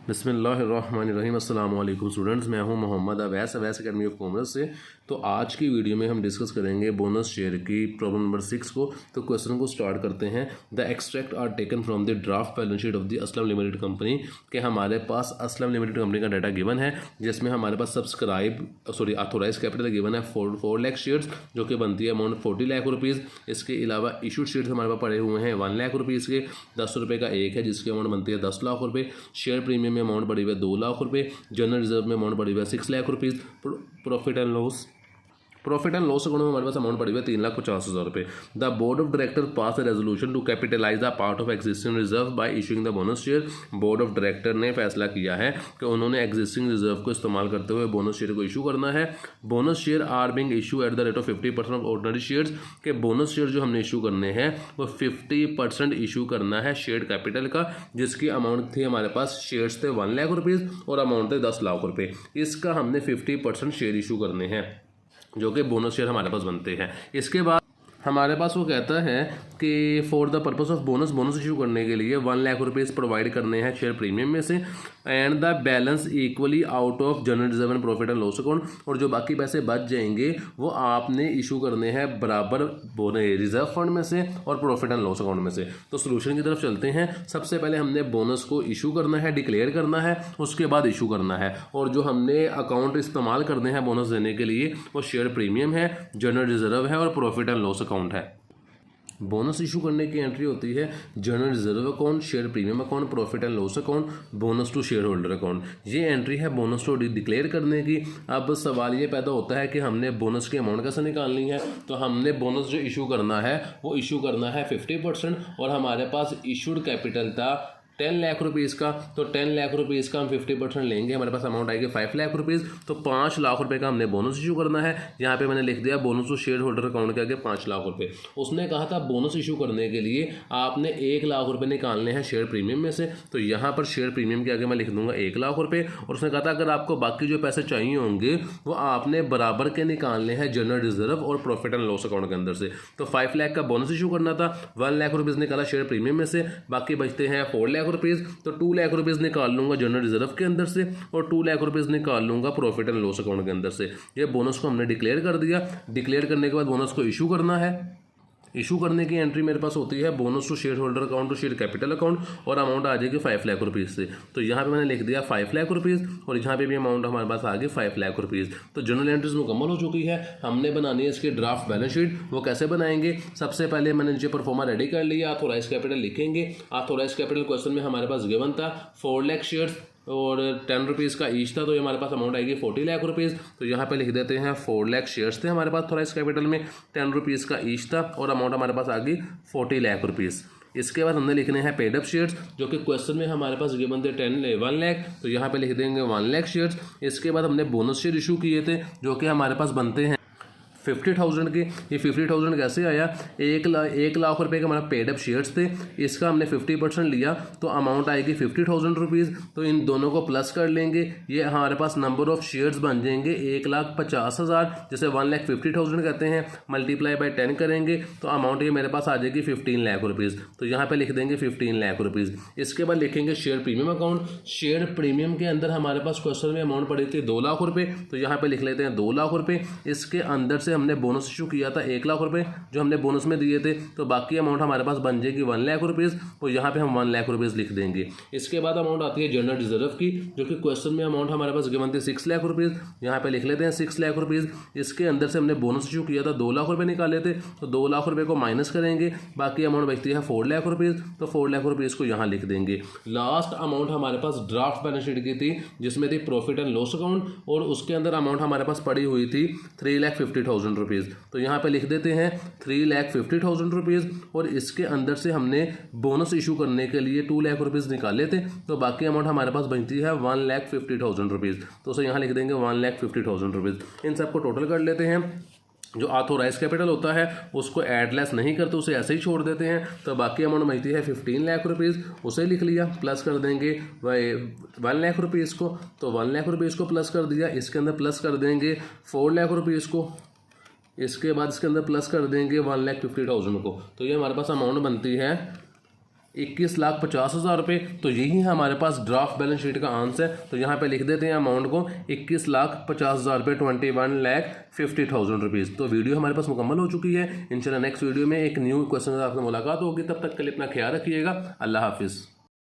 बिस्मिल्लाहिर्रहमानिर्रहीम। अस्सलाम वालेकुम स्टूडेंट्स, मैं हूं Mohammad Awais academy of commerce से। तो आज की वीडियो में हम डिस्कस करेंगे बोनस शेयर की प्रॉब्लम नंबर 6 को। तो क्वेश्चन को स्टार्ट करते हैं। The extract are taken from the draft balance sheet of the Aslam limited company. के हमारे पास असलम लिमिटेड कंपनी का डाटा गिवन है, जिसमें हमारे पास ऑथोराइज कैपिटल गिवन है 4 लाख शेयर्स, जो कि बनती है अमाउंट 40 लाख रुपीज़। इसके अलावा इशूड शेयर्स हमारे पास पड़े हुए हैं 1 लाख रुपीज़ के, 10 रुपये का एक है, जिसकी अमाउंट बनती है 10 लाख रुपये। शेयर प्रीमियम में अमाउंट पड़ी हुई है 2 लाख रुपये। जनरल रिजर्व में अमाउंट पड़ी हुई है 6 lakh rupees. Profit and loss account में हमारे पास अमाउंट पड़ी हुई है 3,50,000 रुपये। The board of director pass resolution to capitalise the part of existing reserve by issuing the bonus share. Board of director ने फैसला किया है कि उन्होंने एग्जिस्टिंग रिजर्व को इस्तेमाल करते हुए बोनस शेयर को इशू करना है। Bonus share are being issue at the rate of 50% of ordinary shares. के बोनस शेयर जो हमने इशू करने हैं वो 50% इशू करना है शेयर कैपिटल का, जिसकी अमाउंट थी हमारे पास शेयर्स थे 1 लाख रुपीज़ और अमाउंट थे 10 लाख रुपये। इसका हमने 50% शेयर इशू करने हैं, जो कि बोनस शेयर हमारे पास बनते हैं। इसके बाद हमारे पास वो कहता है कि for the purpose of bonus issue करने के लिए 1 लाख रुपीज़ प्रोवाइड करने हैं शेयर प्रीमियम में से, and the balance equally out of general reserve and profit and loss account. और जो बाकी पैसे बच जाएंगे वो आपने इशू करने हैं बराबर रिजर्व फंड में से और प्रॉफिट एंड लॉस अकाउंट में से। तो सोल्यूशन की तरफ चलते हैं। सबसे पहले हमने बोनस को इशू करना है, डिक्लेयर करना है, उसके बाद इशू करना है। और जो हमने अकाउंट इस्तेमाल करने हैं बोनस देने के लिए वो शेयर प्रीमियम है, जनरल रिजर्व है और प्रॉफिट एंड लॉस अकाउंट है। बोनस इशू करने की एंट्री होती है general reserve account, share premium account, profit and loss account, bonus to share holder account. ये एंट्री है बोनस को डिक्लेयर करने की। अब सवाल ये पैदा होता है कि हमने बोनस की अमाउंट कैसे निकालनी है। तो हमने बोनस जो इशू करना है वो इशू करना है 50%, और हमारे पास इशूड कैपिटल था 10 लाख रुपीज़ का। तो 10 लाख रुपीज़ का हम 50% लेंगे, हमारे पास अमाउंट आएगी 5 लाख रुपीज़। तो 5 लाख रुपए का हमने बोनस इशू करना है। यहाँ पे मैंने लिख दिया bonus to share holder account के आगे 5 लाख रुपए। उसने कहा था बोनस इशू करने के लिए आपने 1 लाख रुपए निकालने हैं शेयर प्रीमियम में से। तो यहाँ पर शेयर प्रीमियम के आगे मैं लिख दूंगा 1 लाख रुपये। और उसने कहा था अगर आपको बाकी जो पैसे चाहिए होंगे वो आपने बराबर के निकालने हैं जनरल रिजर्व और प्रॉफिट एंड लॉस अकाउंट के अंदर से। तो 5 लाख का बोनस इशू करना था, 1 लाख रुपीज़ निकाला शेयर प्रीमियम में से, बाकी बचते हैं 4 लाख रुपीज़। तो 2 लाख रुपीज़ निकाल लूंगा जनरल रिजर्व के अंदर से और 2 लाख रुपीज़ निकाल लूंगा प्रॉफिट एंड लॉस अकाउंट के अंदर से। ये बोनस को हमने डिक्लेयर कर दिया। डिक्लेयर करने के बाद बोनस को इशू करना है। इशू करने की एंट्री मेरे पास होती है bonus to share holder account to share capital account, और अमाउंट आ जाएगी 5 लाख रुपीज़ से। तो यहाँ पे मैंने लिख दिया 5 लाख रुपीज़ और यहाँ पे भी अमाउंट हमारे पास आ गई 5 लाख रुपीज़। तो जनरल एंट्रीज मुकम्मल हो चुकी है। हमने बनानी है इसकी ड्राफ्ट बैलेंस शीट। वो कैसे बनाएंगे? सबसे पहले मैंने नीचे परफॉर्मा रेडी कर लिया, ऑथोराइज कैपिटल लिखेंगे। ऑथोराइज कैपिटल क्वेश्चन में हमारे पास गिवन था 4 लाख शेयर्स और 10 रुपीज़ का ईच था, तो ये हमारे पास अमाउंट आएगी 40 लाख रुपीज़। तो यहाँ पे लिख देते हैं 4 लाख शेयर्स थे हमारे पास ऑथोराइज कैपिटल में, 10 रुपीज़ का ईच था और अमाउंट हमारे पास आ गई 40 लाख रुपीज़। इसके बाद हमने लिखने हैं पेड अप शेयर्स, जो कि क्वेश्चन में हमारे पास गिवन थे 1 लाख। तो यहाँ पे लिख देंगे 1 लाख शेयर्स। इसके बाद हमने बोनस शेयर इशू किए थे, जो कि हमारे पास बनते हैं 50,000 के। ये 50,000 कैसे आया? 1 लाख रुपए के हमारा पेड अप शेयर्स थे, इसका हमने 50% लिया तो अमाउंट आएगी 50,000 रुपीज़। तो इन दोनों को प्लस कर लेंगे, ये हमारे पास नंबर ऑफ शेयर्स बन जाएंगे 1,50,000, जैसे 1,50,000 कहते हैं, मल्टीप्लाई बाय 10 करेंगे तो अमाउंट ये मेरे पास आ जाएगी 15 लाख रुपीज़। तो यहाँ पे लिख देंगे 15 लाख रुपीज़। इसके बाद लिखेंगे share premium account. Share premium के अंदर हमारे पास क्वेश्चन में अमाउंट पड़ी थी 2 लाख रुपये, तो यहाँ पे लिख लेते हैं 2 लाख रुपये। इसके अंदर से हमने बोनस इशू किया था 1 लाख रुपए जो हमने बोनस में दिए थे, तो बाकी अमाउंट हमारे पास बन जाएगी 1 लाख रुपीज़। तो यहाँ पे हम 1 लाख रुपीज़ लिख देंगे। इसके बाद अमाउंट आती है जनरल रिजर्व की, जो कि क्वेश्चन में अमाउंट हमारे पास गिवन थी 6 लाख रुपीज़। यहाँ पे लिख लेते हैं 6 लाख रुपीज़। इसके अंदर से हमने बोनस इशू किया था 2 लाख रुपये निकाले थे, तो 2 लाख रुपये को माइनस करेंगे, बाकी अमाउंट बचती है 4 लाख रुपीज़। तो 4 लाख रुपीज़ को यहाँ लिख देंगे। लास्ट अमाउंट हमारे पास ड्राफ्ट बैलेंस शीट की थी, जिसमें थी प्रॉफिट एंड लॉस अकाउंट, और उसके अंदर अमाउंट हमारे पास पड़ी हुई थी 3,50,000 रुपीज़। तो यहाँ पे लिख देते हैं 3,50,000 रुपीज़, और इसके अंदर से हमने बोनस इशू करने के लिए 2 लाख रुपीज़ निकाले थे, तो बाकी अमाउंट हमारे पास बनती है 1,50,000 रुपीज़। तो उसे यहाँ लिख देंगे 1,50,000 रुपीज़। इन सबको टोटल कर लेते हैं। जो ऑथोराइज कैपिटल होता है उसको ऐड लेस नहीं करते, उसे ऐसे ही छोड़ देते हैं। तो बाकी अमाउंट बनती है 15 लाख रुपीज़, उसे लिख लिया, प्लस कर देंगे 1 लाख रुपीज़ को। तो 1 लाख रुपीज़ को प्लस कर दिया, इसके अंदर प्लस कर देंगे 4 लाख रुपीज़ को, इसके बाद इसके अंदर प्लस कर देंगे 1,50,000 को। तो ये हमारे पास अमाउंट बनती है 21,50,000 रुपये। तो यही है हमारे पास ड्राफ्ट बैलेंस शीट का आंसर। तो यहाँ पे लिख देते हैं अमाउंट को 21,50,000 रुपये, 21,50,000 रुपीज़। तो वीडियो हमारे पास मुकम्मल हो चुकी है। इंशाल्लाह नेक्स्ट वीडियो में एक न्यू क्वेश्चन के साथ मुलाकात होगी। तब तक के लिए अपना ख्याल रखिएगा। अल्लाह हाफिज़।